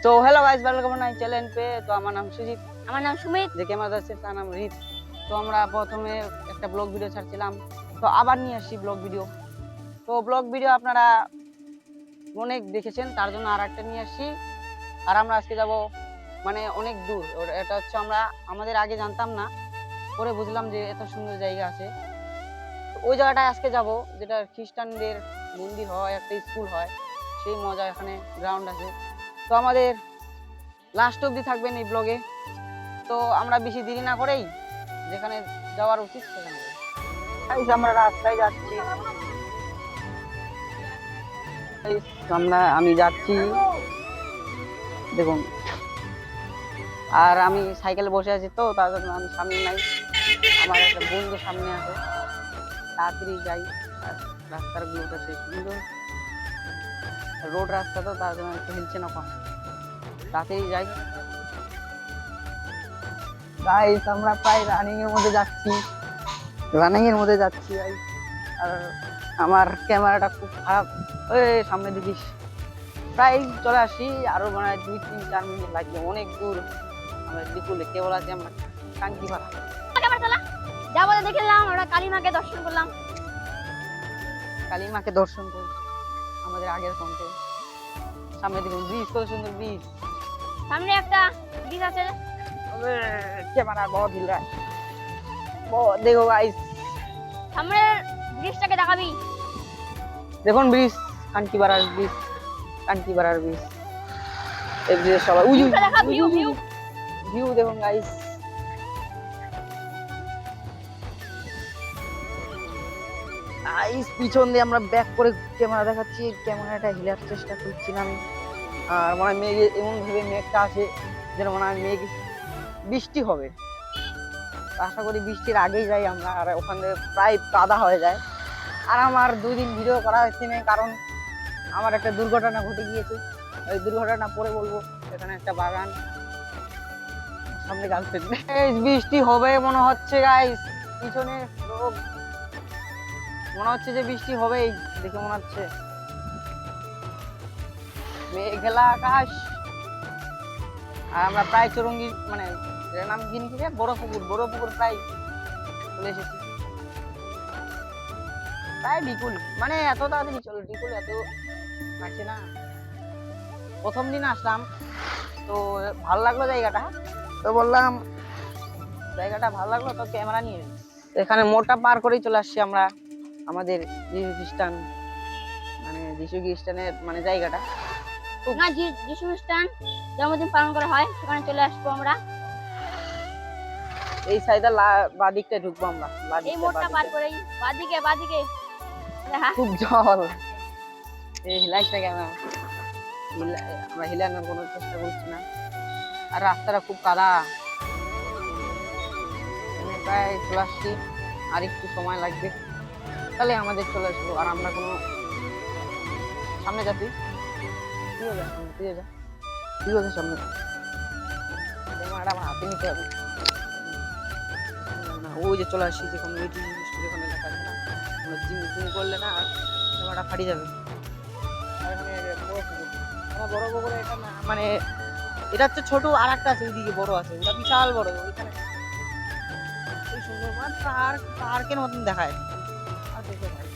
तो hello guys, welcome my channel पे। तो আমার নাম সুজিত, আমার নাম সুমিত। যে ক্যামেরা আছে তার নাম রিত। তো আমরা প্রথমে একটা ব্লগ ভিডিও ছাড়ছিলাম, তো আবার নিয়ে আসি ব্লগ ভিডিও। তো ব্লগ ভিডিও আপনারা অনেক দেখেছেন, তার জন্য আরেকটা নিয়ে আসি। আর আমরা আজকে যাব মানে অনেক দূর। এটা হচ্ছে আমরা আমাদের আগে জানতাম না, পরে বুঝলাম যে এত সুন্দর জায়গা আছে। তো ওই জায়গাটায় আজকে যাব, যেটা খ্রিস্টানদের মন্দির হয়, একটা স্কুল হয়, সেই মজা এখানে গ্রাউন্ড আছে। তো আমাদের লাস্ট অবধি থাকবেন এই ব্লগে। তো আমরা বেশি দেরি না করেই যেখানে যাওয়ার উচিত সেখানে যাই। Guys, আমরা রাস্তায় যাচ্ছি। Guys, আমি যাচ্ছি দেখুন, আর আমি সাইকেলে বসে আছি, তো তার জন্য আমি সামনে নাই, আমার একটা বন্ধু সামনে আছে। তাড়াতাড়ি যাই, আর রাস্তার গুলোটা সেই সুন্দর রোড রাস্তা, তো তার জন্য একটু হিলছে না কম, তাড়াতাড়ি যাই। গাইস, আমরা প্রায় রানিং এর মধ্যে যাচ্ছি, গাইস। আর আমার ক্যামেরাটা খুব খারাপ, ওই সামনে দেখিস। প্রায় চলে আসি, আরো মানে 2-3-4 মিনিট লাগবে, অনেক দূর। আমরা বিকুলে কেবল আছি আমরা কাঙ্কিপাড়া। যা বলে দেখলাম, আমরা কালীমাকে দর্শন করলাম। কালীমাকে দর্শন করি আমাদের আগের কন্টে। সামনে দেখুন ব্রিজ, কত সুন্দর ব্রিজ। সামনে একটা ব্রিজ আছে। ক্যামেরা বহুত হিল রहा है, बहुत देखो गाइस, সামনে ব্রিজটাকে দেখাবি। দেখুন ব্রিজ, কাঙ্কিপাড়ার ব্রিজ, কাঙ্কিপাড়ার ব্রিজ। এই ব্রিজে সবাই ভিউটা দেখা, ভিউ ভিউ ভিউ দেখুন গাইস। গাইস, পিছন দিয়ে আমরা ব্যাক করে ক্যামেরা দেখাচ্ছি, ক্যামেরাটা হিলার চেষ্টা করছি না আমি। আর মনে হয় মেঘ, এমন ভাবে মেঘটা আছে যেন মনে হয় মেঘ বৃষ্টি হবে। আশা করি বৃষ্টির আগেই যাই আমরা, আর ওখানে প্রায় কাদা হয়ে যায়। আর আমার 2 দিন ভিডিও করা হচ্ছে না, কারণ আমার একটা দুর্ঘটনা ঘটে গিয়েছে। ওই দুর্ঘটনা পরে বলবো। এখানে একটা বাগান, সামনে গার্লফ্রেন্ড। বৃষ্টি হবে মনে হচ্ছে গাইস, পিছনে লোক, মনে হচ্ছে যে বৃষ্টি হবেই, দেখে মনে হচ্ছে মেঘলা আকাশ। আর আমরা প্রায় চৌরঙ্গি, মানে এর নাম কি নাকি, বড় পুকুর প্রায় চলে এসেছি। প্রায় বিকুল, মানে এত তাড়াতাড়ি চলো, বিকুল এত আছে না। প্রথম দিন আসলাম, তো ভালো লাগলো জায়গাটা, তো বললাম জায়গাটা ভালো লাগলো, তো ক্যামেরা নিয়ে এখানে মোড়টা পার করেই চলে আসছি আমরা আমাদের যিশু খ্রিস্টানের মানে জায়গাটা। না, যিশু খ্রিস্টান জন্মদিন পালন করা হয়, সেখানে চলে আসবো আমরা। এই সাইডে বাঁ দিকটায় ঢুকবো আমরা, এই মোড়টা পার করেই বাদিকে দেখা। খুব জল, এই হিলাইসটা কেন, আমরা হিলানোর কোনো চেষ্টা করছি না। আর রাস্তাটা খুব কাদা, প্রায় চলে আসছি, আর একটু সময় লাগবে, তাহলে আমাদের চলে আসবো। আর আমরা কোনো সামনে যাচ্ছি, তুই যা সামনে, ক্যামেরাটা আমার হাতে নিতে হবে না। ওই যে চলে আসছি, যেখানে ওই যেখানে লেখা আছে না, আমরা জুম করলে না ক্যামেরাটা ফাটি যাবে। আর এখানে বড় পুকুর, এটা না, মানে এটা হচ্ছে ছোট, আর একটা আছে ওইদিকে বড় আছে, ওটা বিশাল বড়। ওইখানে ওই সুন্দর পার্কের মতন দেখায়। আর দেখো ভাই,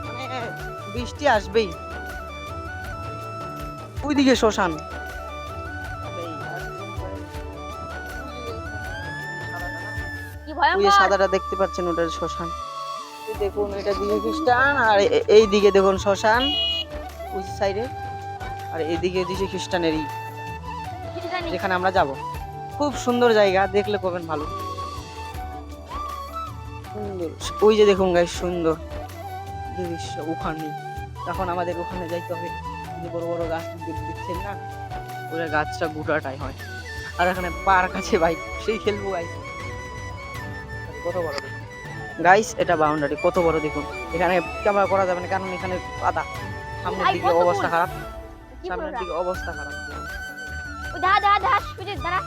মানে বৃষ্টি আসবেই। ওইদিকে শ্মশান, কি ওই ভয়ঙ্কর। সাদাটা দেখতে পাচ্ছেন, ওটা শ্মশান। দেখুন এটা দিকে খ্রিস্টান, আর এই দিকে দেখুন শ্মশান ওই সাইডে, আর এইদিকে দিকে খ্রিস্টানেরই, যেখানে আমরা যাব। খুব সুন্দর জায়গা, দেখলে করবেন ভালো, সুন্দর। ওই যে দেখুন গাইস, সুন্দর দৃশ্য ওখানে। এখন আমাদের ওখানে যাইতে হবে, যে বড় বড় গাছ দেখছেন না, ওরা গাছটা গোটাটাই হয়। আর এখানে পার্ক আছে ভাই, সেই খেলবো গাইস, কত বড় দেখুন গাইস, এটা বাউন্ডারি কত বড় দেখুন। এখানে ক্যামেরা করা যাবে না, কারণ এখানে কাদা, সামনের দিকে অবস্থা খারাপ, সামনের দিকে অবস্থা খারাপ। ওই দাঁড়া সুজিত, দাঁড়া,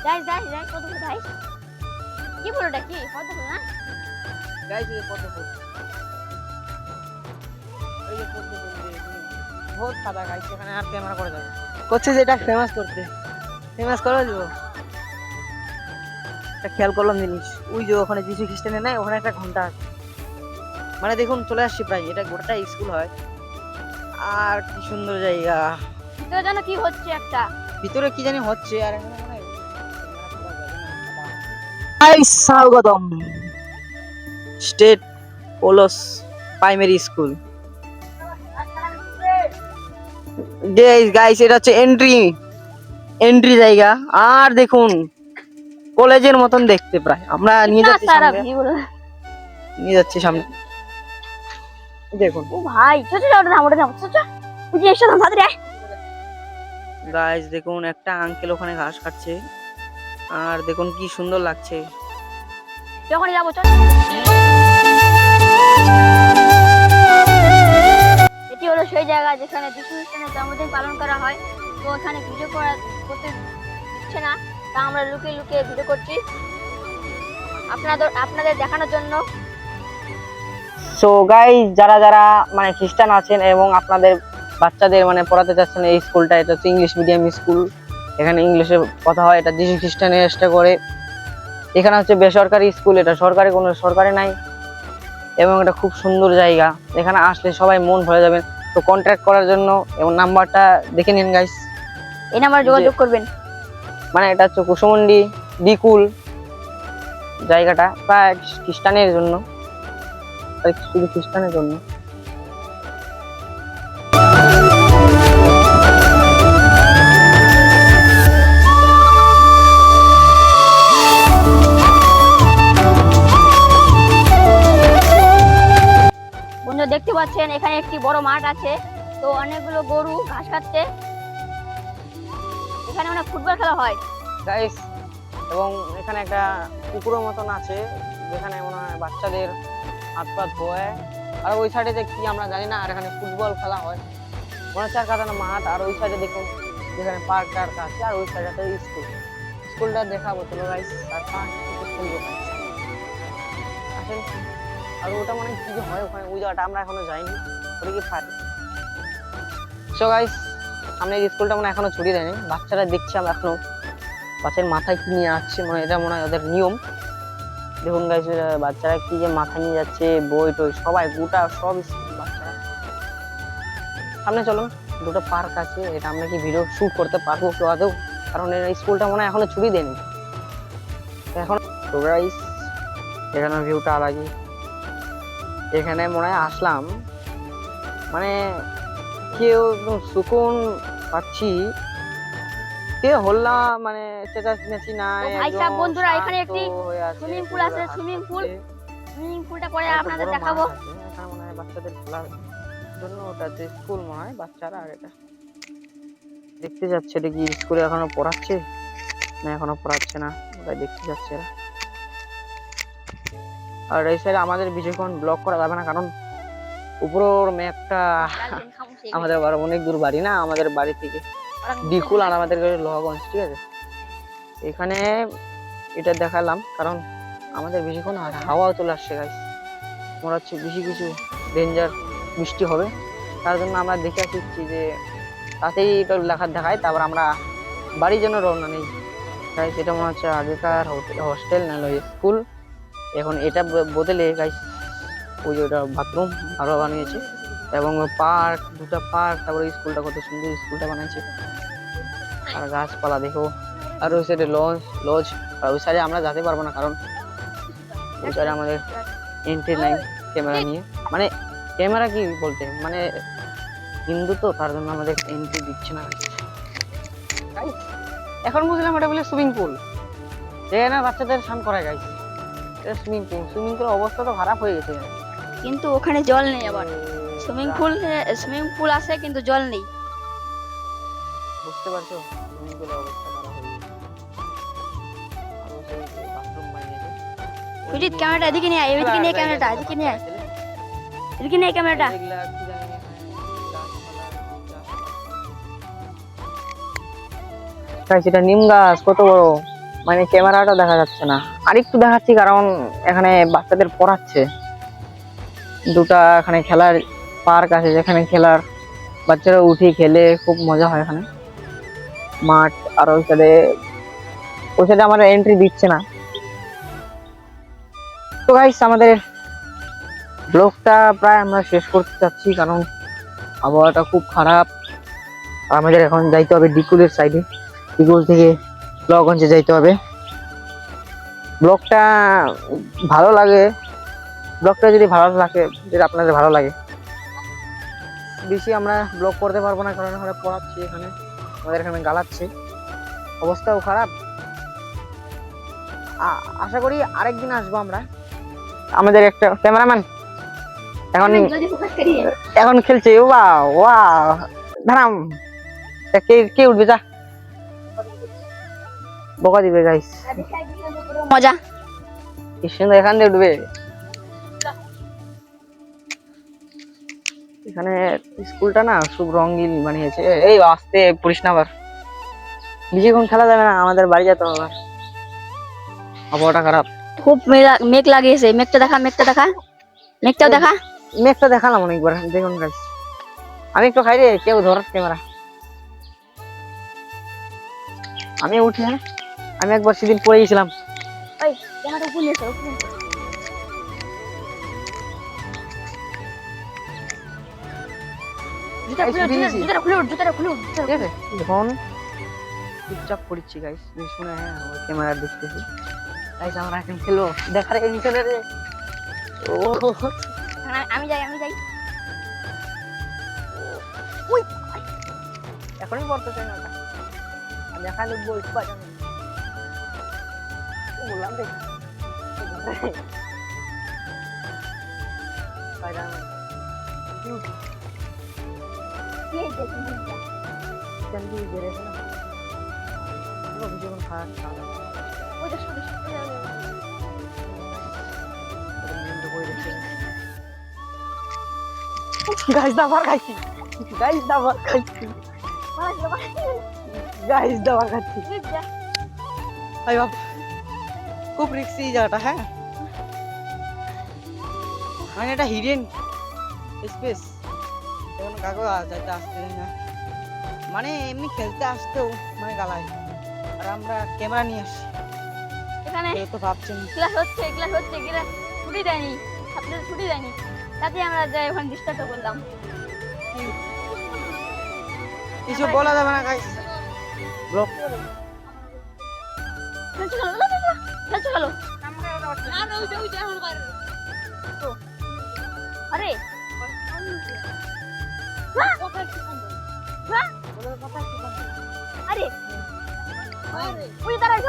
যাই কত ফুল যাই, কি ফুলটা, কি কত ফুল না গাইস, এই কত ফুল, এই যে কত ফুল, বহুত কাদা গাইস, এখানে আর ক্যামেরা করে যাবে করছে যে এটা ফেমাস করতে, ফেমাস করে দেবো। একটা খেয়াল করলাম জিনিস, ওই যে ওখানে যিশু খ্রিস্টানের নাই, ওখানে একটা ঘন্টা আছে। মানে দেখুন চলে আসছি প্রায়, এটা গোটাটা স্কুল হয়। আর কি সুন্দর জায়গা, ভিতরে জানো কি হচ্ছে একটা। ভিতরে কি জানি হচ্ছে। আর এখানে মনে হয় গাইস স্বাগতম St Paul's primary school. Guys এটা হচ্ছে এন্ট্রি জায়গা। আর দেখুন কলেজের মতন দেখতে প্রায়। আমরা নিয়ে কিতনা যাচ্ছি সারা সামনে, ভিউ। নিয়ে যাচ্ছি সামনে দেখুন। ও ভাই চল চল ওটা নাম চল চল। তুই এসে না ভাদরে। গাইস দেখুন একটা আঙ্কেল ওখানে ঘাস কাটছে, আর দেখুন কি সুন্দর লাগছে। যখনই যাবো চল। এটি হলো সেই জায়গা যেখানে যিশু খ্রিস্টানের জন্মদিন পালন করা হয়। তো এখানে ভিডিও করতে দিচ্ছে না, তা আমরা লুকিয়ে লুকিয়ে ভিডিও করছি আপনাদের দেখানোর জন্য। সো গাইস যারা যারা মানে খ্রিস্টান আছেন এবং আপনাদের বাচ্চাদের মানে পড়াতে চাচ্ছেন এই স্কুলটা, এটা হচ্ছে ইংলিশ মিডিয়াম স্কুল। এখানে ইংলিশে কথা হয়, এটা যিশু খ্রিস্টানের চেষ্টা করে। এখানে হচ্ছে বেসরকারি স্কুল, এটা সরকারি নাই। এবং এটা খুব সুন্দর জায়গা, এখানে আসলে সবাই মন ভরে যাবেন। তো কন্ট্যাক্ট করার জন্য এবং নাম্বারটা দেখে নিন গাইস। এই নাম্বারে যোগাযোগ করবেন। মানে এটা হচ্ছে কুসুমুন্ডি বিকুল জায়গাটা, প্রায় খ্রিস্টানের জন্য, শুধু খ্রিস্টানের জন্য। বন্ধুরা দেখতে পাচ্ছেন এখানে একটি বড় মাঠ আছে, তো অনেকগুলো গরু ঘাস খাচ্ছে। এখানে অনেক ফুটবল খেলা হয় গাইস, এবং এখানে একটা পুকুরের মতন আছে যেখানে মনে হয় বাচ্চাদের হাত পা ধোয়। আর ওই সাইডে যে কি আমরা জানি না, আর এখানে ফুটবল খেলা হয় মনে হচ্ছে। আর কাদানো মাঠ, আর ওই সাইডে দেখুন যেখানে পার্ক টার্ক আছে, আর ওই সাইডে একটা স্কুলটা দেখাবো চলো গাইস। আর স্কুল আসেন। আর ওটা মানে কি যে হয় ওখানে, ওই জায়গাটা আমরা এখনো যাইনি, ওটা কি ফাইভ। সো গাইস আমরা এই স্কুলটা মানে এখনো ছুটি দেয়নি, বাচ্চারা দেখছি আমরা এখনো। বাচ্চার মাথায় কি নিয়ে আসছে, মানে এটা মনে হয় ওদের নিয়ম। দেখুন গাইস বাচ্চারা কি যে মাথায় নিয়ে যাচ্ছে, বই টই সবাই গোটা সব বাচ্চারা। সামনে চলুন, দুটো পার্ক আছে, এটা আমরা কি ভিডিও শুট করতে পারবো কেউ আদৌ, কারণ এই স্কুলটা মনে হয় এখনো ছুটি দেয়নি এখন। তো গাইস এখানে ভিউটা আলাদা, এখানে মনে হয় আসলাম মানে কেউ সুকুন পাচ্ছি। কে হল্লা মানে চেঁচামেচি নাই। ও ভাই সাহেব, একদম বন্ধুরা, এখানে শান্ত একটি হয়ে আছে, সুইমিং পুল আছে, পুরো সুইমিং পুল। হাসছে। সুইমিং পুলটা পরে একটা আপনাদের বড় দেখাবো। মাঠ আছে, এখানে মনে হয় বাচ্চাদের খেলার জন্য, ওটা যে স্কুল মনে হয় বাচ্চারা। আর এটা দেখতে যাচ্ছে, এটা কি স্কুলে এখনো পড়াচ্ছে না এখনো পড়াচ্ছে না, ওটাই দেখতে যাচ্ছে এরা। আর এই সাইডে আমাদের বেশিক্ষণ ব্লক করা যাবে না, কারণ উপরের মেঘটা আমাদের আবার অনেক দূর বাড়ি না, আমাদের বাড়ি থেকে বিকুল আর আমাদের লোহাগঞ্জ, ঠিক আছে। এখানে এটা দেখালাম কারণ আমাদের বেশিক্ষণ হাওয়াও চলে আসছে গাইস, মনে হচ্ছে বেশি কিছু ডেঞ্জার বৃষ্টি হবে, তার জন্য আমরা দেখে আসছি যে তাতেই এটা লেখা দেখায়, তারপর আমরা বাড়ির জন্য রওনা নেই গাইস। এটা মনে হচ্ছে আগেকার হস্টেল না স্কুল, এখন এটা বদলে গাইস ওই যে ওটা বাথরুম আরো বানিয়েছে, এবং পার্ক, দুটা পার্ক, তারপরে স্কুলটা কত সুন্দর স্কুলটা বানাইছে। আর গাছপালা দেখো, আর ওই সাইডে লজ। আর ওই সাইডে আমরা যেতে পারবো না, কারণ ওই সাইডে আমাদের এন্ট্রি নাই ক্যামেরা নিয়ে। মানে ক্যামেরা কি বলতে মানে হিন্দু তো, তার জন্য আমাদের এন্ট্রি দিচ্ছে না। এখন বুঝলাম এটা বলে সুইমিং পুল, এখানে বাচ্চাদের স্নান করায় গাইস। এটা সুইমিং পুলের অবস্থা তো খারাপ হয়ে গেছে, কিন্তু ওখানে জল নেই। আবার সুইমিং পুল আছে কিন্তু জল নেই। বুঝতে পারছো সুইমিং পুলের অবস্থা খারাপ হয়ে গেছে। আর ওই যে বাথরুম বানিয়েছে। সুজিত ক্যামেরাটা এদিকে নিয়ে আয়, এদিকে নিয়ে ক্যামেরাটা, এদিকে নিয়ে আয়, এদিকে নিয়ে ক্যামেরাটা। এগুলা কি জানি গাইস, এটা নিম গাছ কত বড়, মানে ক্যামেরাটা দেখা যাচ্ছে না, আরেকটু দেখাচ্ছি কারণ এখানে বাচ্চাদের পড়াচ্ছে। দুটা এখানে খেলার পার্ক আছে যেখানে খেলার বাচ্চারা উঠে খেলে খুব মজা হয় এখানে। মাঠ আর ওই সাইডে আমার এন্ট্রি দিচ্ছে না। তো গাইস আমাদের ব্লগটা প্রায় আমরা শেষ করতে চাচ্ছি, কারণ আবহাওয়াটা খুব খারাপ। আর আমাদের এখন যাইতে হবে ডিকুলের সাইডে, ডিকুল থেকে লগঞ্জে যাইতে হবে। ব্লগটা ভালো লাগে, ব্লগটা যদি আপনাদের ভালো লাগে, বেশি আমরা ব্লগ করতে পারবো না, কারণ আমরা পড়াচ্ছি এখানে, আমাদের এখানে গালাচ্ছে, অবস্থাও খারাপ। আশা করি আরেকদিন আসবো আমরা। আমাদের একটা ক্যামেরাম্যান এখন খেলছে। দাঁড়াম, কে উঠবে, যা বকা দিবে গাইস। মজা কি সুন্দর, এখান দিয়ে উঠবে। এখানে স্কুলটা না খুব রঙিন বানিয়েছে। এই আস্তে পড়িস না, আবার বেশিক্ষণ খেলা যাবে না, আমাদের বাড়ি যেতে হবে। আবহাওয়াটা খারাপ, খুব মেঘ লাগিয়েছে। মেঘটা দেখা, মেঘটাও দেখা। মেঘটা দেখালাম অনেকবার, দেখুন গাইস। আমি একটু খাই রে, কেউ ধর ক্যামেরা। আমি উঠি, হ্যাঁ আমি একবার সেদিন পড়ে গেছিলাম। ওই ক্যামেরাটা উপরে নিয়ে এসো, উপরে নিয়ে এসো। জুতাটা খুলে উঠ। ঠিক আছে, এখন চুপচাপ পড়ছি গাইস, শুনে হ্যাঁ ক্যামেরা দেখতেছি। গাইস আমরা এখন খেলবো, দেখার এডিশনে রে। ও আমি যাই। এখনই পড়তেছে না, দেখা লিখবো বাজানো। বললাম রে বাজানো জলদি বেরে না, ও ভিডিও খারাপ খারাপ ওই দেখো গাইস দাবার খাইছি, আই বাপ খুব রিস্কি জায়গাটা। হ্যাঁ মানে এটা হিডেন স্পেস, এখন কাকু যাইতে আসতে না, মানে এমনি খেলতে আসতেও মানে গালায়। আর আমরা ক্যামেরা নিয়ে আসি, এখানে কেউ তো ভাবছেন ক্লাস হচ্ছে ছুটি দেয়নি, ছাত্রদের ছুটি দেয়নি, তাতে আমরা যাই ওখানে ডিস্টার্ব করলাম। কিছু বলা যাবে না গাইস, ব্লক খেলছো খেলো। আরে আরে ওই দাঁড়াইছো,